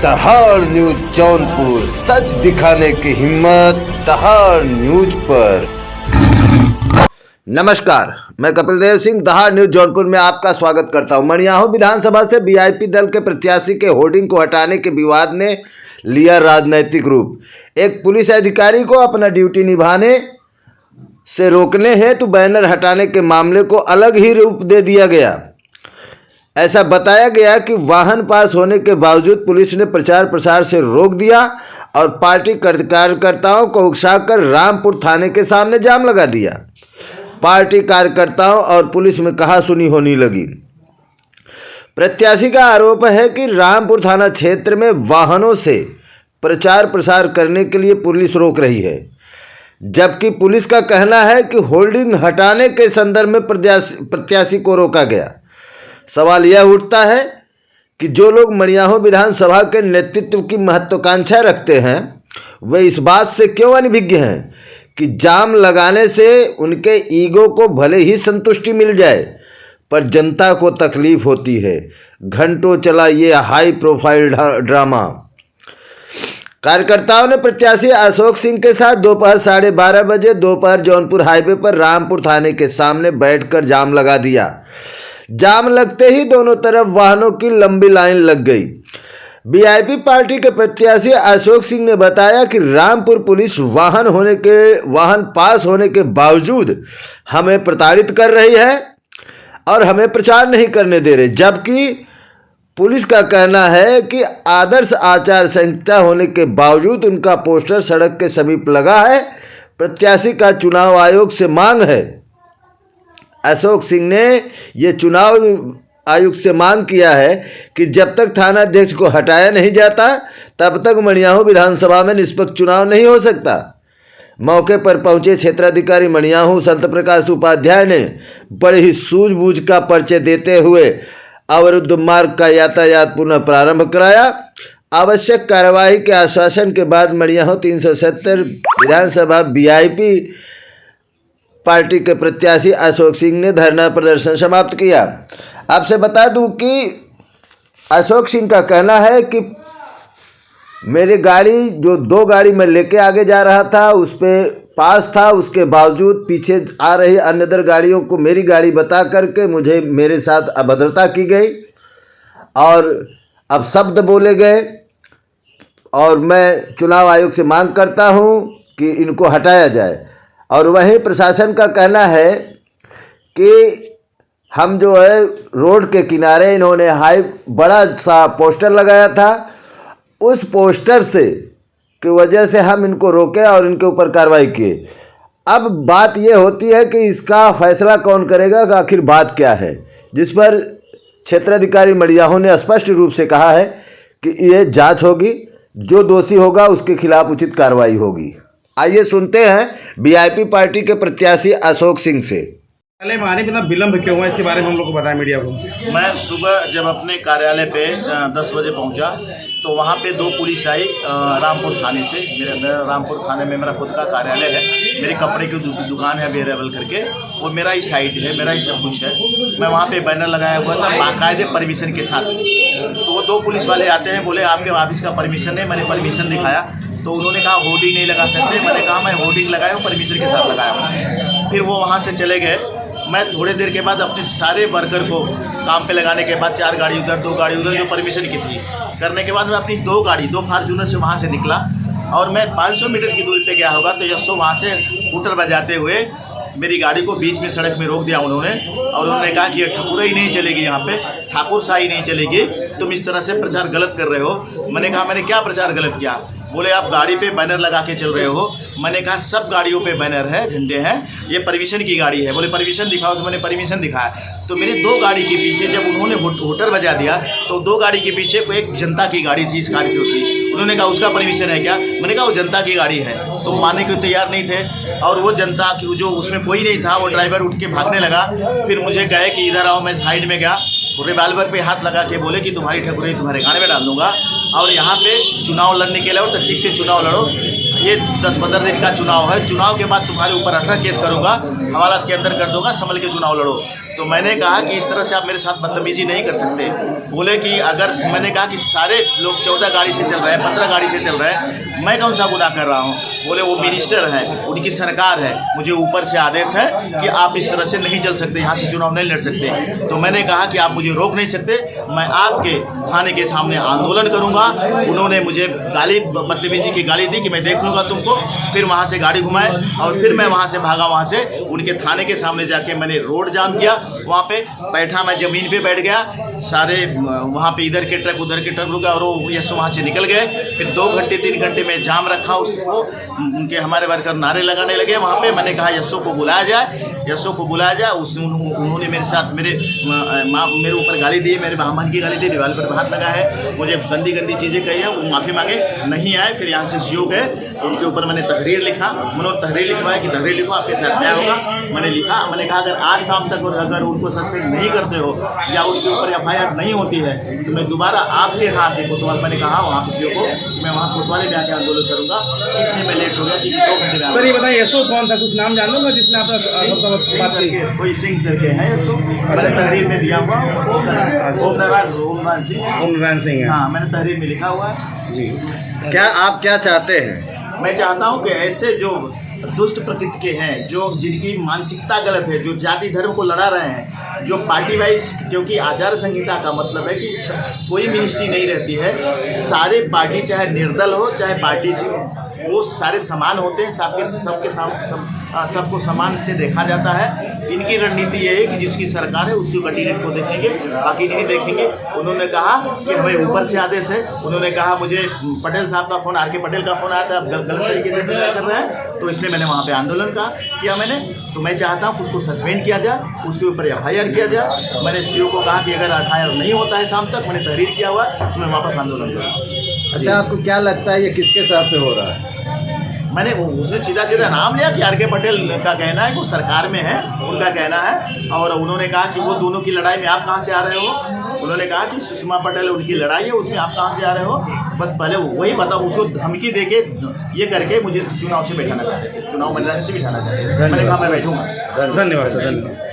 दहाड़ न्यूज जौनपुर, सच दिखाने की हिम्मत दहाड़ न्यूज पर। नमस्कार, मैं कपिल देव सिंह दहाड़ न्यूज जौनपुर में आपका स्वागत करता हूं। मनियाहू विधानसभा से वीआईपी दल के प्रत्याशी के होर्डिंग को हटाने के विवाद ने लिया राजनीतिक रूप। एक पुलिस अधिकारी को अपना ड्यूटी निभाने से रोकने हेतु बैनर हटाने के मामले को अलग ही रूप दे दिया गया। ऐसा बताया गया कि वाहन पास होने के बावजूद पुलिस ने प्रचार प्रसार से रोक दिया और पार्टी कार्यकर्ताओं को उकसाकर रामपुर थाने के सामने जाम लगा दिया। पार्टी कार्यकर्ताओं और पुलिस में कहासुनी होने लगी। प्रत्याशी का आरोप है कि रामपुर थाना क्षेत्र में वाहनों से प्रचार प्रसार करने के लिए पुलिस रोक रही है, जबकि पुलिस का कहना है कि होर्डिंग हटाने के संदर्भ में प्रत्याशी को रोका गया। सवाल यह उठता है कि जो लोग मनियाहू विधानसभा के नेतृत्व की महत्वाकांक्षा रखते हैं, वे इस बात से क्यों अनभिज्ञ हैं कि जाम लगाने से उनके ईगो को भले ही संतुष्टि मिल जाए, पर जनता को तकलीफ होती है। घंटों चला ये हाई प्रोफाइल ड्रामा। कार्यकर्ताओं ने प्रत्याशी अशोक सिंह के साथ दोपहर 12:30 बजे दोपहर जौनपुर हाईवे पर रामपुर थाने के सामने बैठकर जाम लगा दिया। जाम लगते ही दोनों तरफ वाहनों की लंबी लाइन लग गई। वीआईपी पार्टी के प्रत्याशी अशोक सिंह ने बताया कि रामपुर पुलिस वाहन पास होने के बावजूद हमें प्रताड़ित कर रही है और हमें प्रचार नहीं करने दे रही, जबकि पुलिस का कहना है कि आदर्श आचार संहिता होने के बावजूद उनका पोस्टर सड़क के समीप लगा है। प्रत्याशी का चुनाव आयोग से मांग है। अशोक सिंह ने यह चुनाव आयुक्त से मांग किया है कि जब तक थानाध्यक्ष को हटाया नहीं जाता, तब तक मनियाहू विधानसभा में निष्पक्ष चुनाव नहीं हो सकता। मौके पर पहुंचे क्षेत्राधिकारी मनियाहू संत प्रकाश उपाध्याय ने बड़े ही सूझबूझ का परिचय देते हुए अवरुद्ध मार्ग का यातायात पुनः प्रारंभ कराया। आवश्यक कार्यवाही के आश्वासन के बाद मनियाहू 370 विधानसभा वीआईपी पार्टी के प्रत्याशी अशोक सिंह ने धरना प्रदर्शन समाप्त किया। आपसे बता दूं कि अशोक सिंह का कहना है कि मेरी गाड़ी जो 2 गाड़ी मैं लेके आगे जा रहा था उस पे पास था, उसके बावजूद पीछे आ रही अन्य गाड़ियों को मेरी गाड़ी बता करके मेरे साथ अभद्रता की गई और अब शब्द बोले गए, और मैं चुनाव आयोग से मांग करता हूं कि इनको हटाया जाए। और वहीं प्रशासन का कहना है कि हम जो है रोड के किनारे इन्होंने बड़ा सा पोस्टर लगाया था, उस पोस्टर से की वजह से हम इनको रोके और इनके ऊपर कार्रवाई किए। अब बात ये होती है कि इसका फैसला कौन करेगा कि आखिर बात क्या है, जिस पर क्षेत्राधिकारी मनियाहू ने स्पष्ट रूप से कहा है कि ये जांच होगी, जो दोषी होगा उसके खिलाफ उचित कार्रवाई होगी। आइए सुनते हैं वीआईपी पार्टी के प्रत्याशी अशोक सिंह से। कार्यालय में आने में इतना विलम्ब क्यों हुआ, इसके बारे में हम लोग को बताया मीडिया को। मैं सुबह जब अपने कार्यालय पे 10 बजे पहुंचा तो वहाँ पे 2 पुलिस आई रामपुर थाने से। मेरे रामपुर थाने में मेरा खुद का कार्यालय है, मेरी कपड़े की दुकान है वेरेबल करके, वो मेरा ही साइट है, मेरा ही सब कुछ है। मैं वहाँ पे बैनर लगाया हुआ था बाकायदे परमिशन के साथ। तो वो 2 पुलिस वाले आते हैं, बोले आपके ऑफिस का परमिशन है। मैंने परमिशन दिखाया तो उन्होंने कहा होर्डिंग नहीं लगा सकते। मैंने कहा मैं होर्डिंग लगाया हूँ, परमिशन के साथ लगाया हूँ। फिर वो वहाँ से चले गए। मैं थोड़ी देर के बाद अपने सारे वर्कर को काम पे लगाने के बाद 4 गाड़ी उधर 2 गाड़ी उधर जो परमिशन की थी करने के बाद मैं अपनी 2 फार्चूनर से वहाँ से निकला और मैं 500 मीटर की दूरी पे गया होगा तो यशो वहाँ से हूटर बजाते हुए मेरी गाड़ी को बीच में सड़क में रोक दिया उन्होंने, और उन्होंने कहा कि ये ठाकुर ही नहीं चलेगी, यहाँ पे ठाकुर शाही नहीं चलेगी, तुम इस तरह से प्रचार गलत कर रहे हो। मैंने कहा मैंने क्या प्रचार गलत किया? बोले आप गाड़ी पे बैनर लगा के चल रहे हो। मैंने कहा सब गाड़ियों पे बैनर है, झंडे हैं, ये परमिशन की गाड़ी है। बोले परमिशन दिखाओ, तो मैंने परमिशन दिखाया। तो मेरे 2 गाड़ी के पीछे जब उन्होंने होटर बजा दिया तो 2 गाड़ी के पीछे कोई एक जनता की गाड़ी थी, स्कॉर्पियो थी। उन्होंने कहा उसका परमिशन है क्या? मैंने कहा वो जनता की गाड़ी है। तो मानने को तैयार नहीं थे, और वो जनता की जो उसमें कोई नहीं था, वो ड्राइवर उठ के भागने लगा। फिर मुझे कहे कि इधर आओ, मैं साइड में गया, रिवाल्वर पे हाथ लगा के बोले कि तुम्हारी ठकुराई तुम्हारे गाड़ी में डाल दूंगा, और यहाँ पे चुनाव लड़ने के लिए तो ठीक से चुनाव लड़ो, ये 10-15 दिन का चुनाव है, चुनाव के बाद तुम्हारे ऊपर 18 केस करूँगा, हवालात के अंदर कर दूंगा, संभल के चुनाव लड़ो। तो मैंने कहा कि इस तरह से आप मेरे साथ बदतमीजी नहीं कर सकते। बोले कि अगर मैंने कहा कि सारे लोग 14 गाड़ी से चल रहे हैं, 15 गाड़ी से चल रहे हैं, मैं कौन सा गुनाह कर रहा हूँ। बोले वो मिनिस्टर है, उनकी सरकार है, मुझे ऊपर से आदेश है कि आप इस तरह से नहीं चल सकते, यहाँ से चुनाव नहीं लड़ सकते। तो मैंने कहा कि आप मुझे रोक नहीं सकते, मैं आपके थाने के सामने आंदोलन करूँगा। उन्होंने मुझे गाली, बदतमीजी की गाली दी कि मैं देख लूँगा तुमको। फिर वहाँ से गाड़ी घुमाए और फिर मैं वहाँ से भागा। वहाँ से उनके थाने के सामने जाके मैंने रोड जाम किया। वहाँ पे बैठा, मैं ज़मीन पे बैठ गया। सारे वहाँ पे इधर के ट्रक उधर के ट्रक रुका और वो यस वहाँ से निकल गए। फिर 2 घंटे 3 घंटे में जाम रखा उसको। उनके हमारे वर्कर नारे लगाने लगे वहाँ पे। मैंने कहा यस्सो को बुलाया जाए, यस्सो को बुलाया जाए। उन्होंने मेरे साथ मेरे ऊपर गाली दी, मेरे महामन की गाली दी, दीवार पर हाथ लगा है, मुझे गंदी गंदी चीज़ें कही है। वो माफ़ी मांगे, नहीं आए। फिर यहाँ से सीओ गए, उनके ऊपर मैंने तहरीर लिखा। उन्होंने तहरीर लिखवाया कि तहरीर लिखो, आपके साथ क्या होगा। मैंने लिखा, मैंने कहा अगर आज शाम तक अगर उनको सस्पेंड नहीं करते हो या उनके ऊपर FIR नहीं होती है तो मैं दोबारा आपके हाथ के कोतवाल, मैंने कहा वहाँ पे सीओ को कि मैं वहाँ कोतवाली में आके आंदोलन करूँगा। इसलिए मैं लेट हो गया कि 2 घंटे में। सर ये बताइए यशो कौन था, कुछ नाम जान लो जिसने आपका बात की? कोई सिंह करके है यशो, मैंने तहरीर में दिया हुआ। ओमनारायण सिंह है। हाँ, मैंने तहरीर में लिखा हुआ है जी। क्या आप क्या चाहते हैं? मैं चाहता हूं कि ऐसे जो दुष्ट प्रकृति के हैं, जो जिनकी मानसिकता गलत है, जो जाति धर्म को लड़ा रहे हैं, जो पार्टी वाइज, क्योंकि आचार संहिता का मतलब है कि कोई मिनिस्ट्री नहीं रहती है। सारे पार्टी चाहे निर्दल हो चाहे पार्टी वो सारे समान होते हैं, सबको समान से देखा जाता है। इनकी रणनीति ये है कि जिसकी सरकार है उसके कैंडिडेट को देखेंगे, बाकी नहीं देखेंगे। उन्होंने कहा कि हमें ऊपर से आदेश है। उन्होंने कहा मुझे पटेल साहब का फ़ोन, RK पटेल का फ़ोन आया था, आप गलत तरीके से प्रचार कर रहे हैं। तो इसलिए मैंने वहाँ पे आंदोलन किया मैंने। तो मैं चाहता हूँ उसको सस्पेंड किया जाए, उसके ऊपर FIR किया जाए। मैंने CO को कहा कि अगर FIR नहीं होता है शाम तक, मैंने तहरीर किया हुआ तो मैं वापस आंदोलन करूँगा। अच्छा, आपको क्या लगता है ये किसके साथ हो रहा है? मैंने उसने सीधा नाम लिया कि RK पटेल का कहना है कि वो सरकार में है, उनका कहना है। और उन्होंने कहा कि वो दोनों की लड़ाई में आप कहाँ से आ रहे हो। उन्होंने कहा कि सुषमा पटेल उनकी लड़ाई है, उसमें आप कहाँ से आ रहे हो। बस पहले वही बताओ, उसको धमकी दे के ये करके मुझे चुनाव से बैठाना चाहते थे, चुनाव मैदान से बिठाना चाहते थे। मैंने कहा मैं बैठूँगा। धन्यवाद सर, धन्यवाद।